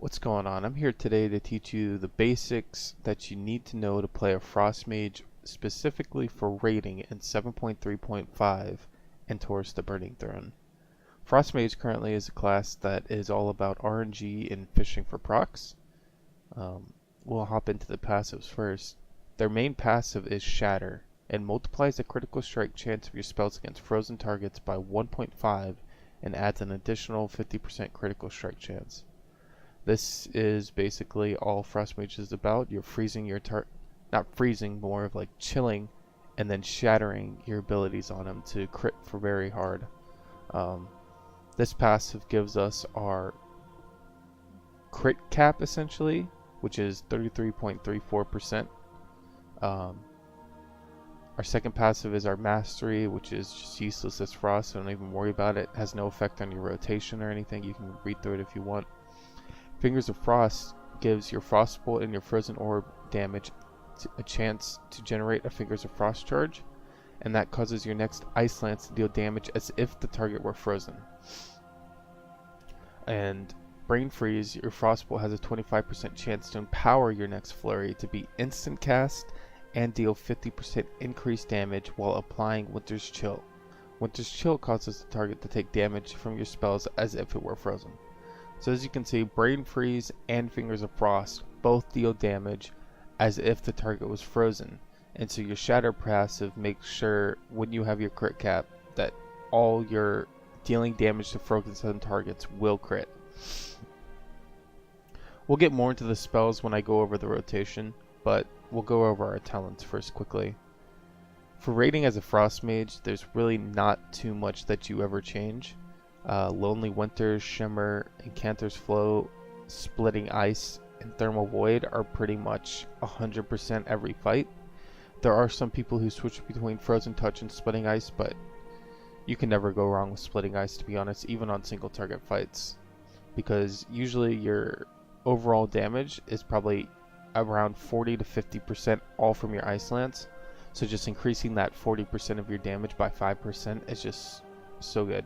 What's going on? I'm here today to teach you the basics that you need to know to play a Frost Mage specifically for raiding in 7.3.5 and towards the Burning Throne. Frost Mage currently is a class that is all about RNG and fishing for procs. We'll hop into the passives first. Their main passive is Shatter and multiplies the critical strike chance of your spells against frozen targets by 1.5 and adds an additional 50% critical strike chance. This is basically all Frost Mage is about. You're freezing your not freezing, more of like chilling and then shattering your abilities on them to crit for very hard. This passive gives us our crit cap essentially, which is 33.34%. Our second passive is our mastery, which is just useless as frost, so don't even worry about it. It has no effect on your rotation or anything. You can read through it if you want. Fingers of Frost gives your Frostbolt and your Frozen Orb damage a chance to generate a Fingers of Frost charge, and that causes your next Ice Lance to deal damage as if the target were frozen. And Brain Freeze, your Frostbolt has a 25% chance to empower your next flurry to be instant cast and deal 50% increased damage while applying Winter's Chill. Winter's Chill causes the target to take damage from your spells as if it were frozen. So as you can see, Brain Freeze and Fingers of Frost both deal damage as if the target was frozen. And so your Shatter passive makes sure when you have your crit cap that all your dealing damage to frozen targets will crit. We'll get more into the spells when I go over the rotation, but we'll go over our talents first quickly. For raiding as a Frost Mage, there's really not too much that you ever change. Lonely Winter, Shimmer, Incanter's Flow, Splitting Ice, and Thermal Void are pretty much 100% every fight. There are some people who switch between Frozen Touch and Splitting Ice, but you can never go wrong with Splitting Ice, to be honest, even on single target fights, because usually your overall damage is probably around 40 to 50% all from your Ice Lance, so just increasing that 40% of your damage by 5% is just so good.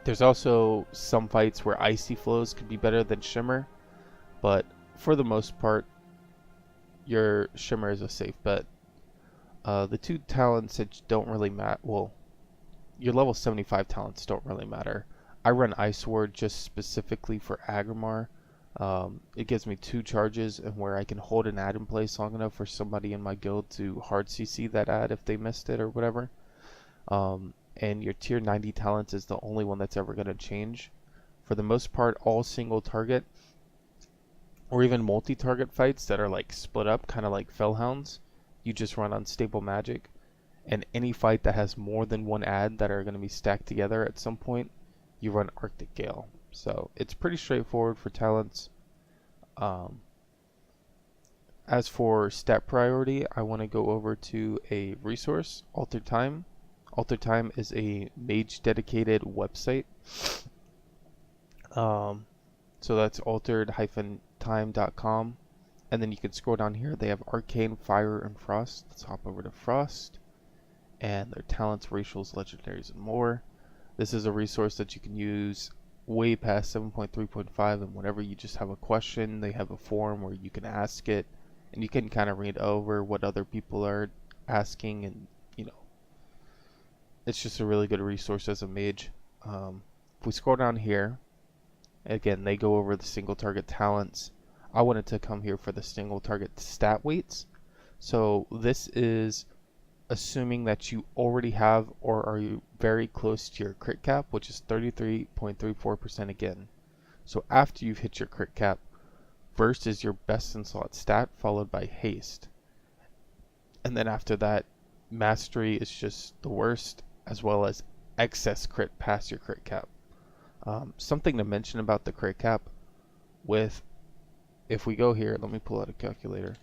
There's also some fights where Icy Flows could be better than Shimmer, but for the most part, your Shimmer is a safe bet. The two talents that don't really matter, well, your level 75 talents don't really matter. I run Ice Ward just specifically for Agrimar. It gives me 2 charges, and where I can hold an ad in place long enough for somebody in my guild to hard CC that ad if they missed it or whatever. And your tier 90 talents is the only one that's ever going to change. For the most part, all single target or even multi-target fights that are like split up, kind of like Fellhounds, you just run Unstable Magic. And any fight that has more than one ad that are going to be stacked together at some point, you run Arctic Gale. So it's pretty straightforward for talents. As for stat priority, I want to go over to a resource, Altered Time. Altered Time is a mage dedicated website. So that's altered-time.com. And then you can scroll down here. They have Arcane, Fire, and Frost. Let's hop over to Frost. And their talents, racials, legendaries, and more. This is a resource that you can use way past 7.3.5, and whenever you just have a question, they have a forum where you can ask it, and you can kind of read over what other people are asking, and it's just a really good resource as a mage. If we scroll down here, again, they go over the single target talents. I wanted to come here for the single target stat weights. So this is assuming that you already have or are you very close to your crit cap, which is 33.34% again. So after you've hit your crit cap, Burst is your best in slot stat, followed by Haste. And then after that, Mastery is just the worst, as well as excess crit past your crit cap. Something to mention about the crit cap, if we go here, let me pull out a calculator.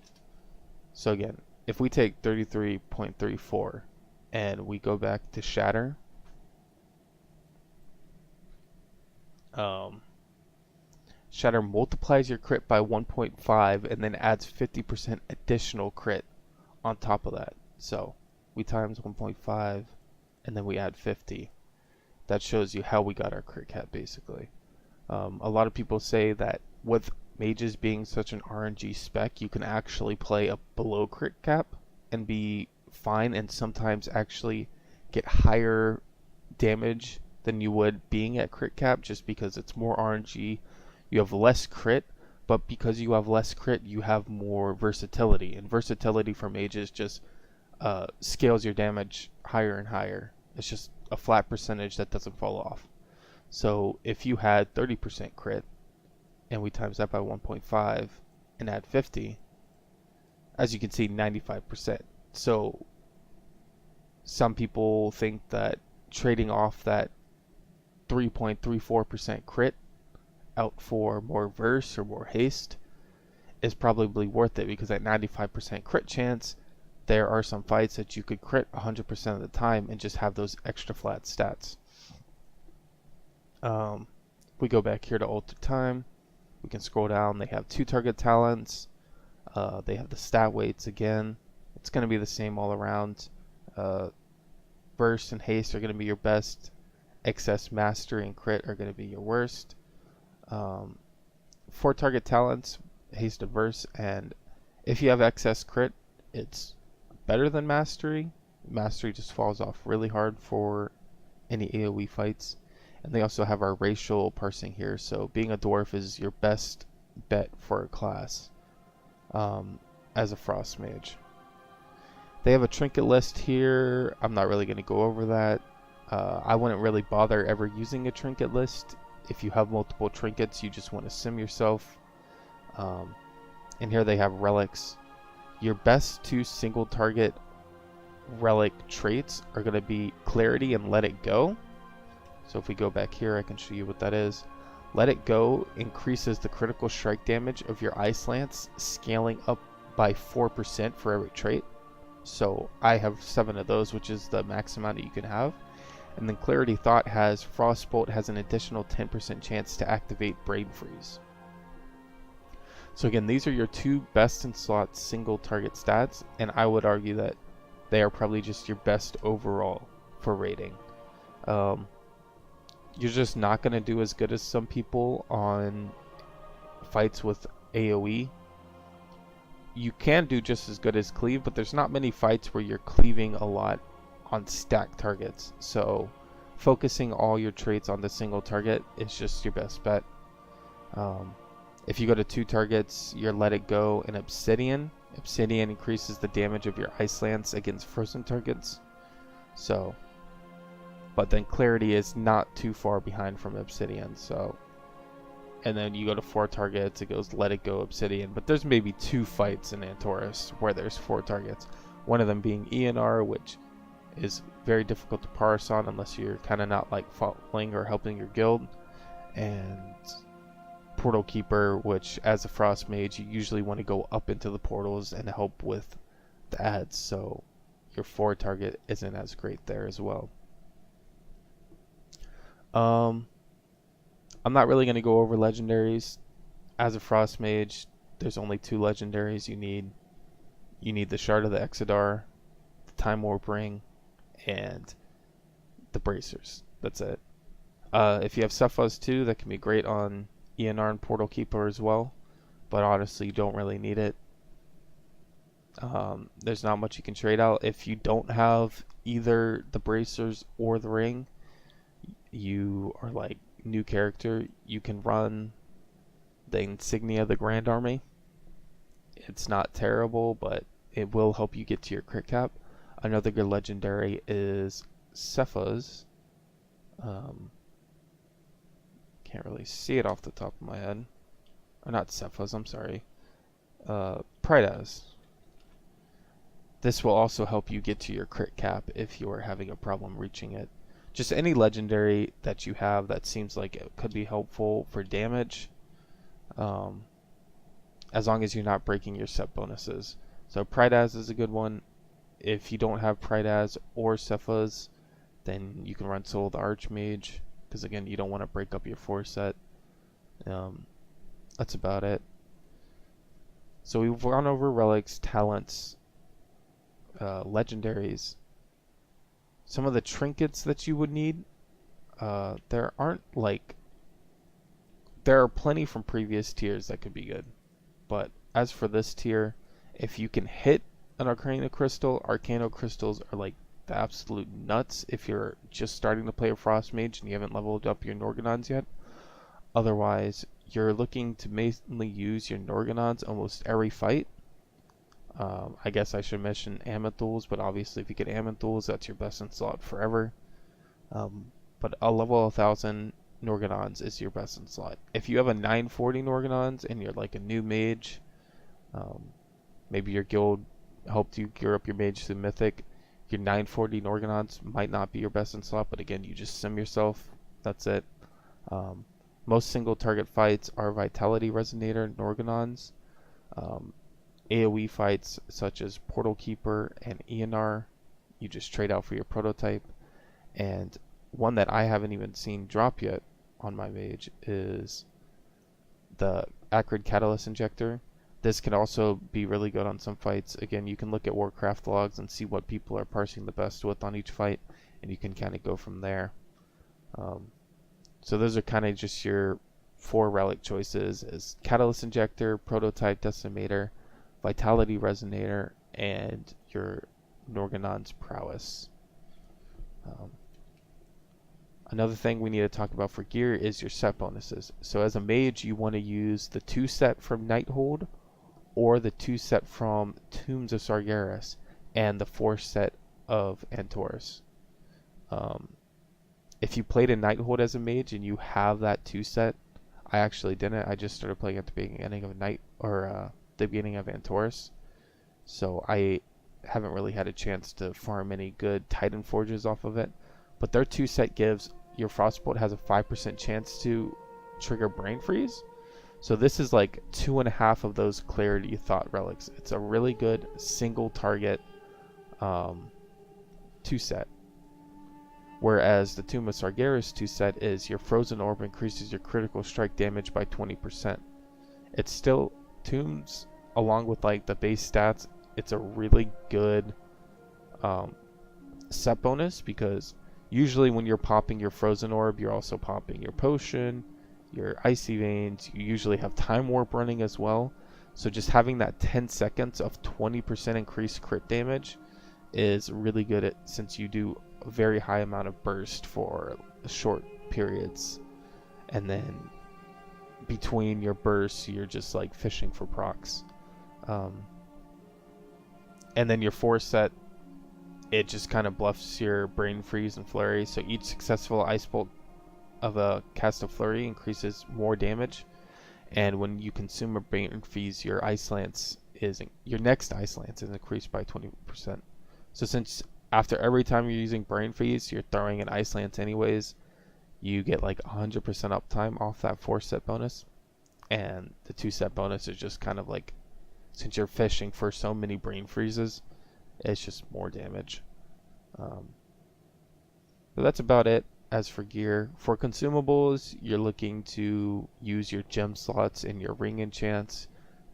So again, if we take 33.34 and we go back to Shatter, Shatter multiplies your crit by 1.5 and then adds 50% additional crit on top of that. So we times 1.5 and then we add 50. That shows you how we got our crit cap basically. A lot of people say that with mages being such an RNG spec, you can actually play a below crit cap and be fine, and sometimes actually get higher damage than you would being at crit cap, just because it's more RNG. You have less crit, but because you have less crit, you have more versatility, and versatility for mages just scales your damage higher and higher. It's just a flat percentage that doesn't fall off. So if you had 30% crit and we times that by 1.5 and add 50, as you can see, 95%. So some people think that trading off that 3.34% crit out for more verse or more haste is probably worth it, because at 95% crit chance, there are some fights that you could crit 100% of the time and just have those extra flat stats. We go back here to alter time. We can scroll down. They have 2 target talents. They have the stat weights again. It's going to be the same all around. Burst and haste are going to be your best. Excess mastery and crit are going to be your worst. 4 target talents, haste and verse, and if you have excess crit, it's better than mastery. Mastery just falls off really hard for any AoE fights. And they also have our racial parsing here, so being a dwarf is your best bet for a class as a Frost Mage. They have a trinket list here. I'm not really going to go over that. I wouldn't really bother ever using a trinket list. If you have multiple trinkets, you just want to sim yourself. And here they have relics. Your best 2 single target relic traits are going to be Clarity and Let It Go. So if we go back here, I can show you what that is. Let It Go increases the critical strike damage of your Ice Lance, scaling up by 4% for every trait. So I have 7 of those, which is the max amount that you can have. And then Clarity Thought has Frostbolt has an additional 10% chance to activate Brain Freeze. So again, these are your 2 best in slot single target stats, and I would argue that they are probably just your best overall for rating. You're just not going to do as good as some people on fights with AoE. You can do just as good as cleave, but there's not many fights where you're cleaving a lot on stacked targets. So focusing all your traits on the single target is just your best bet. If you go to 2 targets, you're Let It Go and Obsidian. Obsidian increases the damage of your Ice Lance against frozen targets. So, but then Clarity is not too far behind from Obsidian. So, and then you go to 4 targets, it goes Let It Go, Obsidian. But there's maybe 2 fights in Antorus where there's 4 targets. One of them being ENR, which is very difficult to parse on unless you're kind of not like following or helping your guild. And Portal Keeper, which as a Frost Mage, you usually want to go up into the portals and help with the ads. So your 4 target isn't as great there as well. I'm not really going to go over legendaries. As a Frost Mage, there's only 2 legendaries you need. You need the Shard of the Exodar, the Time Warp Ring, and the Bracers. That's it. If you have Cephas too, that can be great on ENR and Portal Keeper as well, but honestly you don't really need it. There's not much you can trade out. If you don't have either the Bracers or the Ring, you are like new character, you can run the Insignia of the Grand Army. It's not terrible, but it will help you get to your crit cap. Another good legendary is Cephas. Can't really see it off the top of my head. Or not Cephas, I'm sorry. Prydas. This will also help you get to your crit cap if you are having a problem reaching it. Just any legendary that you have that seems like it could be helpful for damage, as long as you're not breaking your set bonuses. So Prydas is a good one. If you don't have Prydas or Cephas, then you can run Soul of the Archmage, because again, you don't want to break up your 4 set. That's about it. So we've gone over relics, talents, legendaries. Some of the trinkets that you would need, there aren't like there are plenty from previous tiers that could be good. But as for this tier, if you can hit an Arcana Crystal, Arcana Crystals are like the absolute nuts if you're just starting to play a Frost Mage and you haven't leveled up your Norgonons yet. Otherwise, you're looking to mainly use your Norgonons almost every fight. I guess I should mention Amethyls, but obviously if you get Amethyls, that's your best in slot forever. But a level 1000 Norgonons is your best in slot. If you have a 940 Norgonons and you're like a new mage, maybe your guild helped you gear up your mage to Mythic, your 940 Norgonons might not be your best in slot, but again, you just sim yourself. That's it. Most single target fights are Vitality Resonator Norgonons. AoE fights such as Portal Keeper and ENR, you just trade out for your prototype. And one that I haven't even seen drop yet on my mage is the Acrid Catalyst Injector. This can also be really good on some fights. Again, you can look at Warcraft logs and see what people are parsing the best with on each fight, and you can kind of go from there. So those are kind of just your 4 relic choices: is Catalyst Injector, Prototype Decimator, Vitality Resonator, and your Norgonon's Prowess. Another thing we need to talk about for gear is your set bonuses. So as a mage, you want to use the 2 set from Nighthold, or the 2 set from Tombs of Sargeras, and the 4 set of Antorus. If you played a Nighthold as a mage and you have that 2 set, I actually didn't. I just started playing at the beginning of the beginning of Antorus, so I haven't really had a chance to farm any good Titan Forges off of it. But their 2 set gives your Frostbolt has a 5% chance to trigger Brain Freeze. So this is like 2.5 of those Clarity Thought relics. It's a really good single target 2 set. Whereas the Tomb of Sargeras 2 set is your Frozen Orb increases your critical strike damage by 20%. It's still Tombs, along with like the base stats, it's a really good set bonus, because usually when you're popping your Frozen Orb, you're also popping your Potion, your Icy Veins. You usually have Time Warp running as well. So just having that 10 seconds of 20% increased crit damage is really good since you do a very high amount of burst for short periods. And then between your bursts, you're just like fishing for procs. And then your 4 set, it just kind of bluffs your Brain Freeze and Flurry. So each successful Ice Bolt of a cast of Flurry increases more damage. And when you consume a Brain Freeze, your next Ice Lance is increased by 20%. So since after every time you're using Brain Freeze, you're throwing an Ice Lance anyways, you get like 100% uptime off that 4 set bonus. And the 2 set bonus is just kind of like, since you're fishing for so many Brain Freezes, it's just more damage. But that's about it as for gear. For consumables, you're looking to use your gem slots and your ring enchants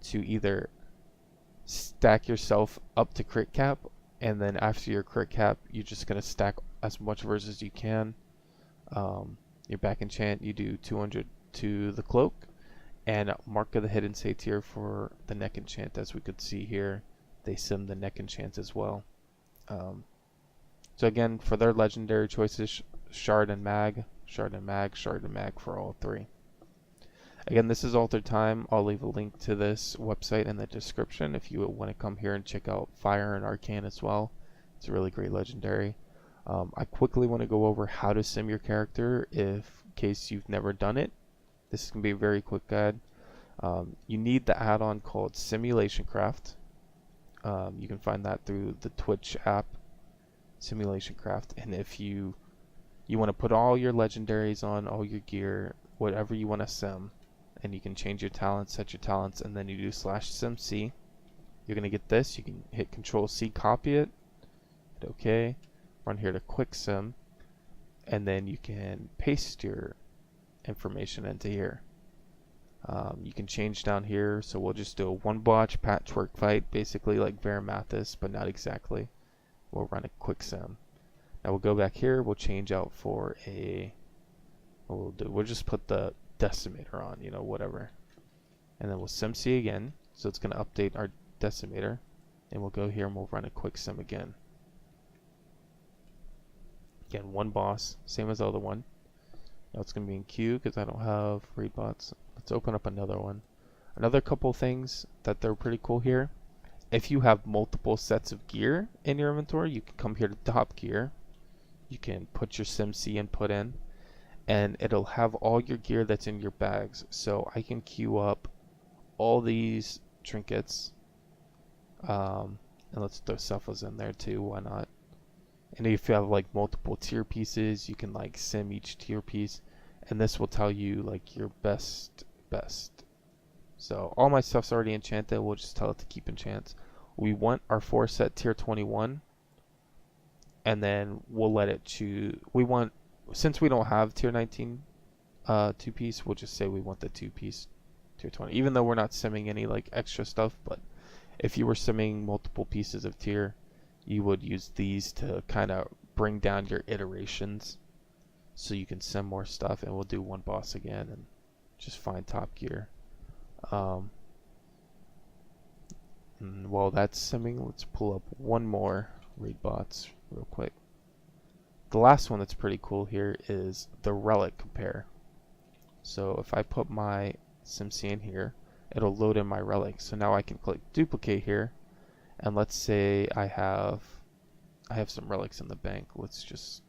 to either stack yourself up to crit cap, and then after your crit cap, you're just going to stack as much verse as you can. Your back enchant, you do 200 to the cloak, and Mark of the Hidden Satyr for the neck enchant. As we could see here, they sim the neck enchants as well. So again, for their legendary choices, Shard and Mag, Shard and Mag, Shard and Mag for all 3. Again, this is Altered Time. I'll leave a link to this website in the description if you want to come here and check out Fire and Arcane as well. It's a really great legendary. I quickly want to go over how to sim your character in case you've never done it. This is going to be a very quick guide. You need the add-on called Simulation Craft. You can find that through the Twitch app, Simulation Craft. And if you want to put all your legendaries on, all your gear, whatever you want to sim, and you can change your talents, set your talents, and then you do /simc. You're going to get this. You can hit Control-C, copy it, hit OK, run here to Quick Sim, and then you can paste your information into here. You can change down here, so we'll just do a 1-botch patchwork fight, basically like Varamathis, but not exactly. We'll run a Quick Sim. Now we'll go back here, we'll change out for we'll just put the decimator on, you know, whatever. And then we'll SimC again, so it's going to update our decimator, and we'll go here and we'll run a quick sim again. Again, one boss, same as the other one. Now it's going to be in queue because I don't have raid bots. Let's open up another one. Another couple things that they're pretty cool here. If you have multiple sets of gear in your inventory, you can come here to top gear. You can put your SimC input in, and it'll have all your gear that's in your bags. So I can queue up all these trinkets, and let's throw Cephalus in there too, why not? And if you have like multiple tier pieces, you can like sim each tier piece, and this will tell you like your best. So all my stuff's already enchanted, we'll just tell it to keep enchants. We want our 4 set tier 21, and then we'll let it choose. We want, since we don't have tier 19 2 piece, we'll just say we want the 2 piece tier 20, even though we're not simming any like extra stuff. But if you were simming multiple pieces of tier, you would use these to kind of bring down your iterations so you can sim more stuff. And we'll do one boss again and just find top gear. And while that's simming, let's pull up one more raid bots real quick. The last one that's pretty cool here is the relic compare. So if I put my SimC in here, it'll load in my relic. So now I can click duplicate here, and let's say I have some relics in the bank. Let's just,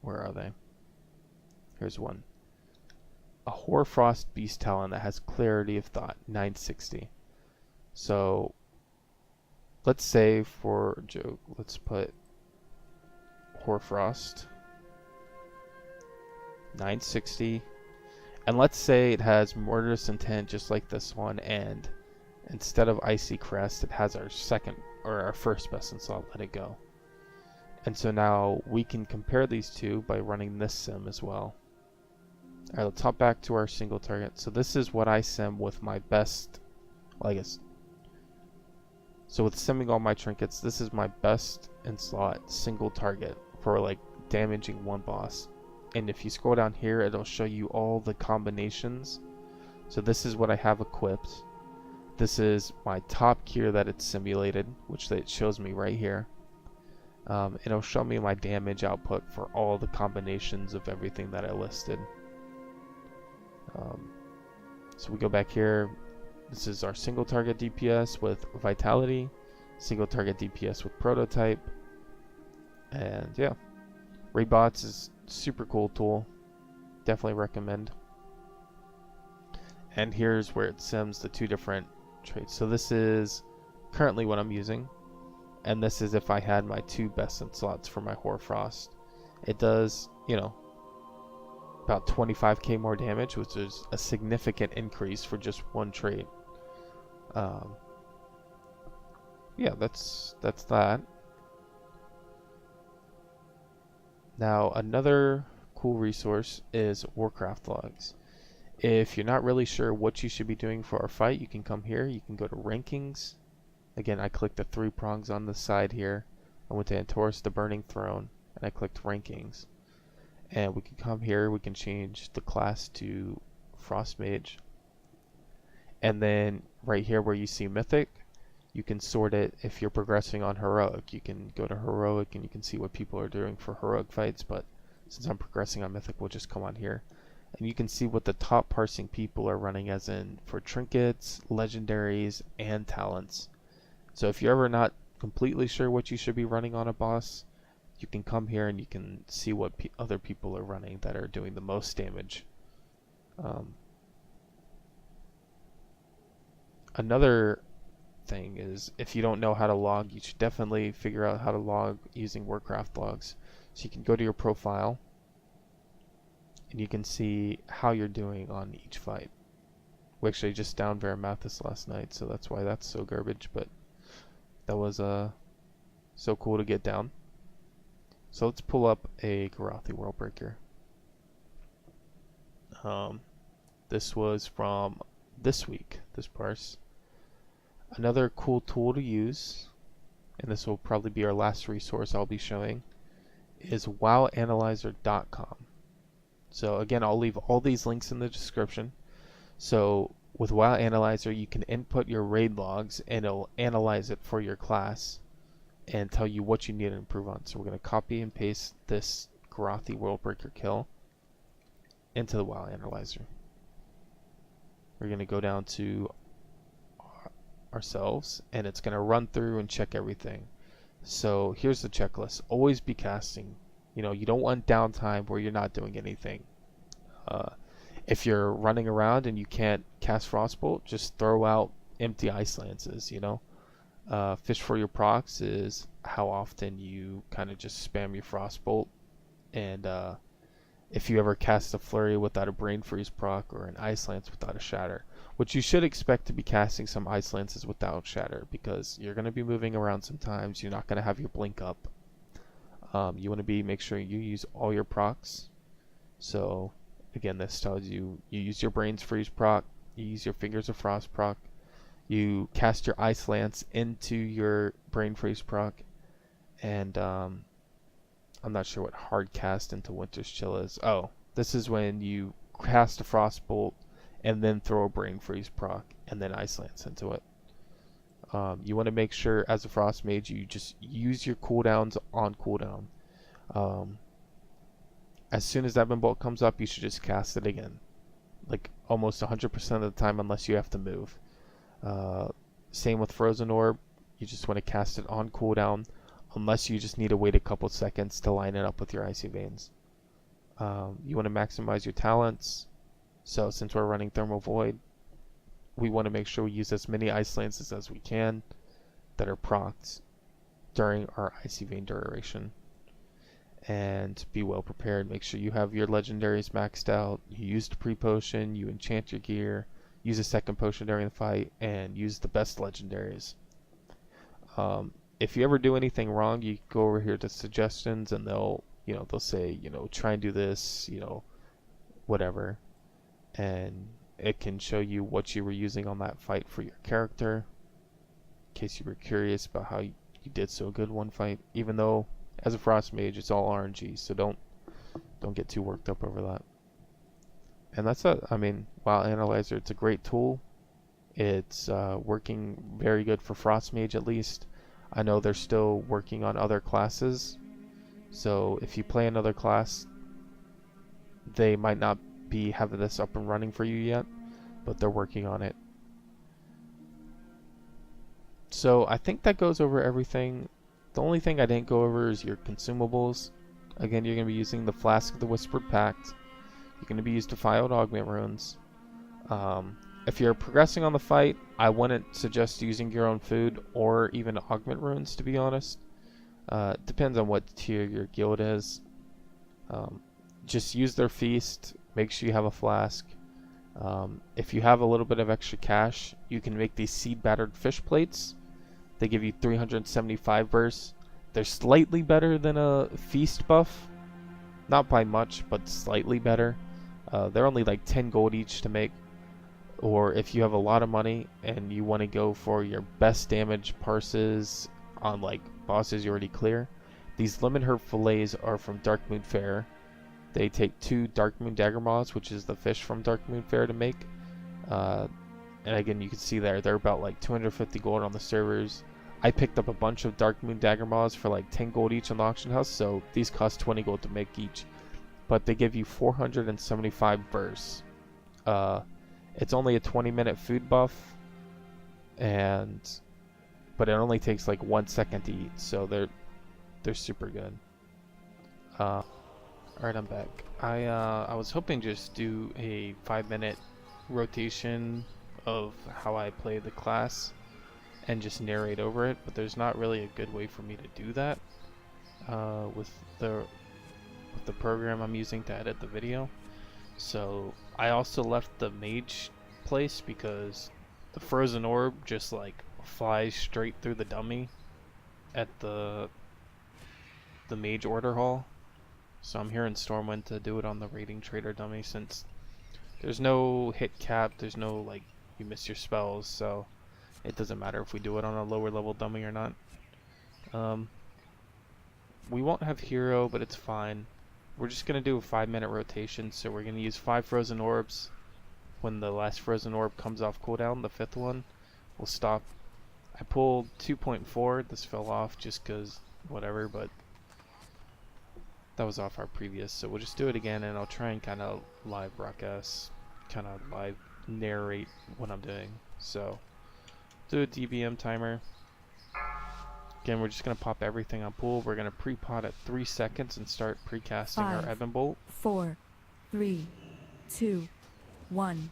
where are they? Here's one. A Hoarfrost Beast Talon that has Clarity of Thought, 960. So let's say for a joke, let's put Hoarfrost 960, and let's say it has Murderous Intent just like this one, and instead of Icy Crest it has our second or our first best in slot, Let It Go. And so now we can compare these two by running this sim as well. Alright, let's hop back to our single target. So this is what I sim with my best, well, I guess. So with simming all my trinkets, this is my best in slot single target for like damaging one boss. And if you scroll down here, it'll show you all the combinations. So this is what I have equipped. This is my top gear that it's simulated, which it shows me right here. It'll show me my damage output for all the combinations of everything that I listed. So we go back here. This is our single target DPS with Vitality, single target DPS with Prototype, and yeah, raid bots is super cool tool. Definitely recommend. And here's where it sims the 2 different traits. So this is currently what I'm using, and this is if I had my 2 best in slots for my Hoarfrost. It does, you know, about 25k more damage, which is a significant increase for just one trait. Yeah, that's that. Now another cool resource is Warcraft logs. If you're not really sure what you should be doing for our fight, you can come here. You can go to rankings. Again, I clicked the 3 prongs on the side here. I went to Antorus the Burning Throne, and I clicked rankings. And we can come here, we can change the class to Frost Mage. And then right here where you see Mythic, you can sort it. If you're progressing on Heroic, you can go to Heroic and you can see what people are doing for Heroic fights. But since I'm progressing on Mythic, we'll just come on here. And you can see what the top parsing people are running as in for trinkets, legendaries, and talents. So if you're ever not completely sure what you should be running on a boss, you can come here and you can see what other people are running that are doing the most damage. Another thing is, if you don't know how to log, you should definitely figure out how to log using Warcraft logs. So you can go to your profile and you can see how you're doing on each fight. We actually just downed Varamathus last night, so that's why that's so garbage, but that was so cool to get down. So let's pull up a Garathi Worldbreaker. This was from this week, this parse. Another cool tool to use, and this will probably be our last resource I'll be showing, is wowanalyzer.com. So again, I'll leave all these links in the description. So with WoW Analyzer, you can input your raid logs and it'll analyze it for your class and tell you what you need to improve on. So we're going to copy and paste this Grothy Worldbreaker kill into the WoW Analyzer. We're going to go down to ourselves and it's going to run through and check everything. So here's the checklist. Always be casting. You know, you don't want downtime where you're not doing anything. If you're running around and you can't cast Frostbolt, just throw out empty Ice Lances, you know. Fish for your procs is how often you kind of just spam your Frostbolt. And if you ever cast a Flurry without a Brain Freeze proc or an Ice Lance without a Shatter, which you should expect to be casting some Ice Lances without Shatter because you're going to be moving around sometimes. You're not going to have your blink up. You want to make sure you use all your procs. So again, this tells you use your Brains Freeze proc, you use your Fingers of Frost proc, you cast your Ice Lance into your Brain Freeze proc, and I'm not sure what hard cast into Winter's Chill is. Oh, this is when you cast a Frostbolt and then throw a Brain Freeze proc and then Ice Lance into it. You want to make sure as a Frost Mage you just use your cooldowns on cooldown. As soon as Ebon Bolt comes up, you should just cast it again, like almost 100% of the time, unless you have to move. Same with Frozen Orb. You just want to cast it on cooldown, unless you just need to wait a couple seconds to line it up with your Icy Veins. You want to maximize your talents. So since we're running Thermal Void, we want to make sure we use as many Ice Lances as we can that are procced during our Icy Vein duration. And be well prepared. Make sure you have your legendaries maxed out. You use the pre-potion, you enchant your gear, use a second potion during the fight, and use the best legendaries. If you ever do anything wrong, you go over here to suggestions and they'll say, try and do this, whatever. And it can show you what you were using on that fight for your character, in case you were curious about how you did so good one fight, even though as a Frost Mage, it's all RNG, so don't get too worked up over that. And that's it. I mean, WoW Analyzer, it's a great tool. It's working very good for Frost Mage at least. I know they're still working on other classes, so if you play another class, they might not be having this up and running for you yet, but they're working on it. So I think that goes over everything. The only thing I didn't go over is your consumables. Again, you're going to be using the Flask of the Whispered Pact. You're going to be used to Defiled Augment Runes. If you're progressing on the fight, I wouldn't suggest using your own food or even Augment Runes, to be honest. Depends on what tier your guild is. Just use their feast. Make sure you have a flask. If you have a little bit of extra cash, you can make these seed battered fish plates. They give you 375 bursts. They're slightly better than a feast buff. Not by much, but slightly better. They're only like 10 gold each to make. Or if you have a lot of money and you want to go for your best damage parses on like bosses you already clear, these Lemon Herb Fillets are from Dark Moon Fair. They take 2 Dark Moon Dagger Moths, which is the fish from Dark Moon Fair, to make. And again, you can see they're about like 250 gold on the servers. I picked up a bunch of Dark Moon Dagger Moths for like 10 gold each on the auction house, so these cost 20 gold to make each. But they give you 475 bursts. It's only a 20-minute food buff, but it only takes like 1 second to eat, so they're super good. Alright, I'm back. I was hoping to just do a 5-minute rotation of how I play the class and just narrate over it, but there's not really a good way for me to do that with the program I'm using to edit the video. So I also left the mage place because the frozen orb just like flies straight through the dummy at the mage order hall. So I'm here in Stormwind to do it on the raiding trader dummy, since there's no hit cap, there's no like you miss your spells, so it doesn't matter if we do it on a lower level dummy or not. We won't have hero, but it's fine. we're just going to do a 5-minute rotation. So we're going to use 5 frozen orbs. When the last frozen orb comes off cooldown, the 5th one, we'll stop. I pulled 2.4. This fell off just because whatever, but that was off our previous. So we'll just do it again, and I'll try and kind of live broadcast, kind of live narrate what I'm doing. So do a DBM timer. Again, we're just going to pop everything on pool. We're going to pre-pot at 3 seconds and start pre-casting our Ebon Bolt. 4, 3, 2, 1.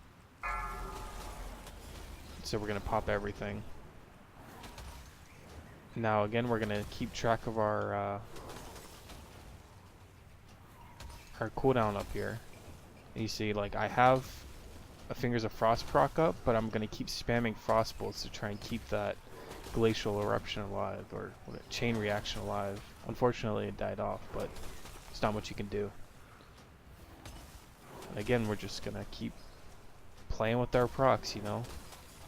So we're going to pop everything. Now again, we're going to keep track of our cooldown up here. And you see, like, I have a Fingers of Frost proc up, but I'm going to keep spamming Frost Bolts to try and keep that glacial eruption alive, or chain reaction alive. Unfortunately it died off, but it's not much you can do. And again, we're just gonna keep playing with our procs, you know.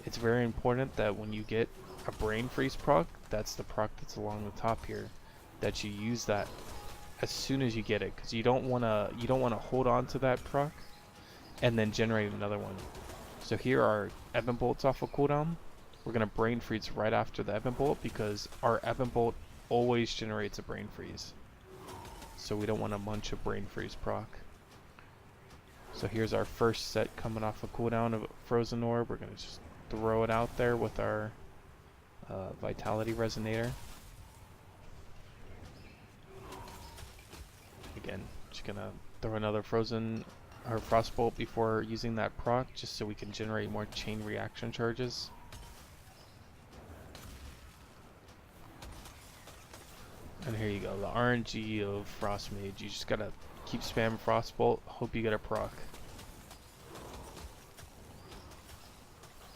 It's very important that when you get a brain freeze proc, that's the proc that's along the top here, that you use that as soon as you get it, because you don't want to hold on to that proc and then generate another one. So here are Ebon Bolts off of cooldown. We're going to brain freeze right after the Ebon Bolt, because our Ebon Bolt always generates a brain freeze. So we don't want to munch a brain freeze proc. So here's our first set coming off a cooldown of Frozen Orb. We're going to just throw it out there with our Vitality Resonator. Again, just going to throw another Frozen or Frost Bolt before using that proc, just so we can generate more chain reaction charges. And here you go, the RNG of Frost Mage. You just gotta keep spamming Frost Bolt, hope you get a proc.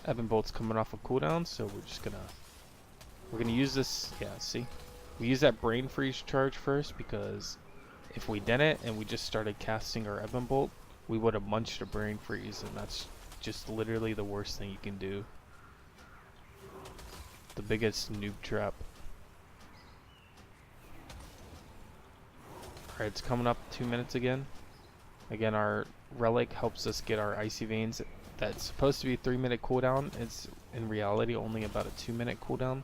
Ebon Bolt's coming off a cooldown, so we're gonna use this. Yeah, see, we use that brain freeze charge first, because if we didn't and we just started casting our Ebon Bolt, we would have munched a brain freeze, and that's just literally the worst thing you can do. The biggest noob trap. Alright, it's coming up 2 minutes again. Again, our relic helps us get our icy veins. That's supposed to be a 3-minute cooldown. It's in reality only about a 2-minute cooldown.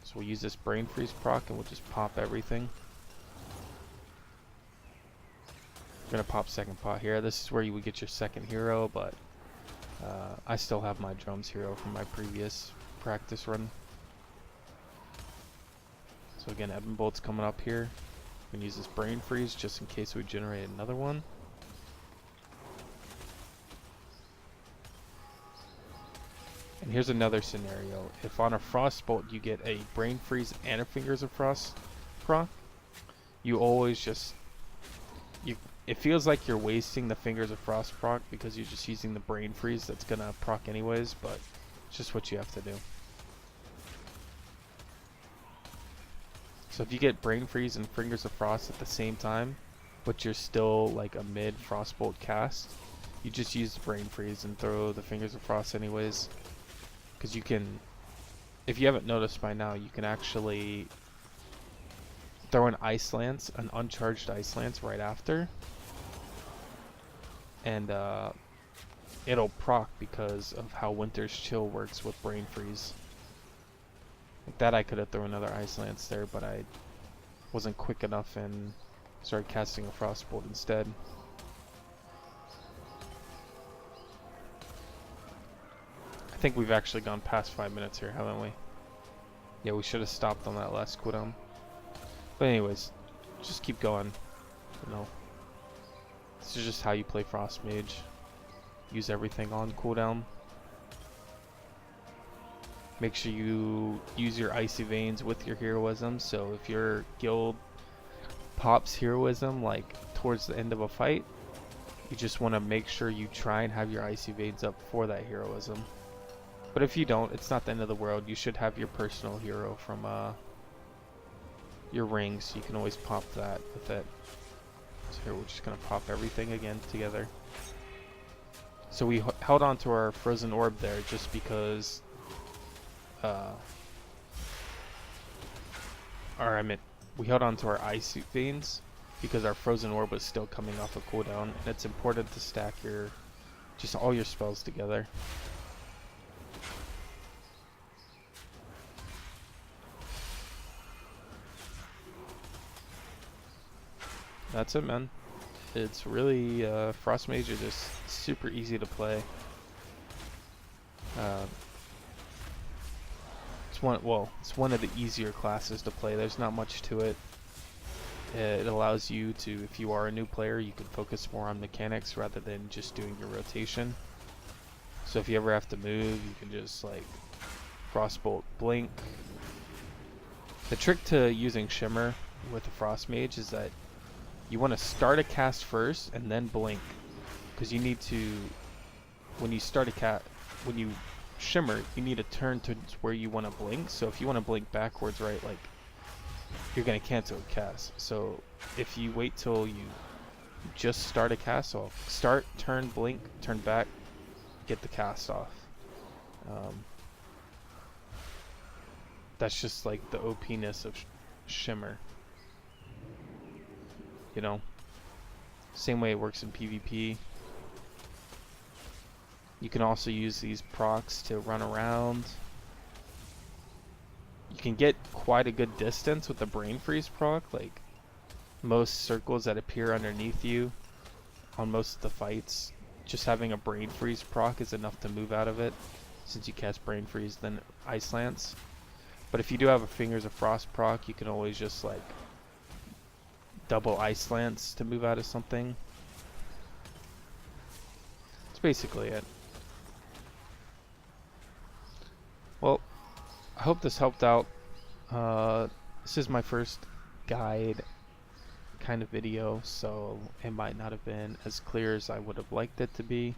So we'll use this brain freeze proc and we'll just pop everything. We're gonna pop second pot here. This is where you would get your second hero, but I still have my drums hero from my previous practice run. So again, Ebon Bolt's coming up here. We can use this brain freeze just in case we generate another one. And here's another scenario. If on a Frost Bolt you get a brain freeze and a Fingers of Frost proc, you always just it feels like you're wasting the Fingers of Frost proc because you're just using the brain freeze that's gonna proc anyways, but it's just what you have to do. So if you get brain freeze and Fingers of Frost at the same time, but you're still like a mid Frostbolt cast, you just use the brain freeze and throw the Fingers of Frost anyways. Because you can, if you haven't noticed by now, you can actually throw an Ice Lance, an uncharged Ice Lance right after, and it'll proc because of how Winter's Chill works with brain freeze. Like that, I could have thrown another Ice Lance there, but I wasn't quick enough and started casting a Frostbolt instead. I think we've actually gone past 5 minutes here, haven't we? Yeah, we should have stopped on that last cooldown. But anyways, just keep going. You know, this is just how you play Frost Mage. Use everything on cooldown. Make sure you use your Icy Veins with your heroism. So if your guild pops heroism like towards the end of a fight, you just want to make sure you try and have your Icy Veins up for that heroism. But if you don't, it's not the end of the world. You should have your personal hero from your ring, so you can always pop that with it. So here we're just going to pop everything again together. So we held on to our frozen orb there just because we held on to our ice veins because our frozen orb was still coming off a cooldown, and it's important to stack your just all your spells together. That's it, man. It's really Frost Mage is just super easy to play. It's one of the easier classes to play. There's not much to it. It allows you to, if you are a new player, you can focus more on mechanics rather than just doing your rotation. So if you ever have to move, you can just like Frostbolt, blink. The trick to using Shimmer with the Frost Mage is that you want to start a cast first and then blink, because you need to, when you start a cast, when you Shimmer, you need to turn to where you want to blink. So if you want to blink backwards, right, like you're going to cancel a cast. So if you wait till you just start a cast off, start, turn, blink, turn back, get the cast off. That's just like the OP-ness of Shimmer. You know, same way it works in PvP. You can also use these procs to run around. You can get quite a good distance with the Brain Freeze proc. Like most circles that appear underneath you on most of the fights, just having a Brain Freeze proc is enough to move out of it, since you cast Brain Freeze then Ice Lance. But if you do have a Fingers of Frost proc, you can always just like double Ice Lance to move out of something. That's basically it. Well, I hope this helped out. This is my first guide kind of video, so it might not have been as clear as I would have liked it to be.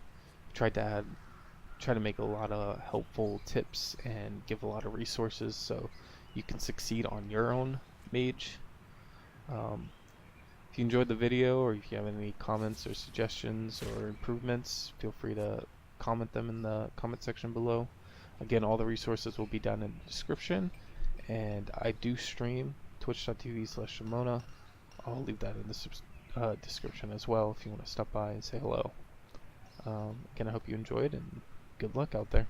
Try to make a lot of helpful tips and give a lot of resources so you can succeed on your own mage. If you enjoyed the video, or if you have any comments or suggestions or improvements, feel free to comment them in the comment section below. Again, all the resources will be down in the description, and I do stream twitch.tv/Shamonna. I'll leave that in the description as well if you want to stop by and say hello. Again, I hope you enjoyed, and good luck out there.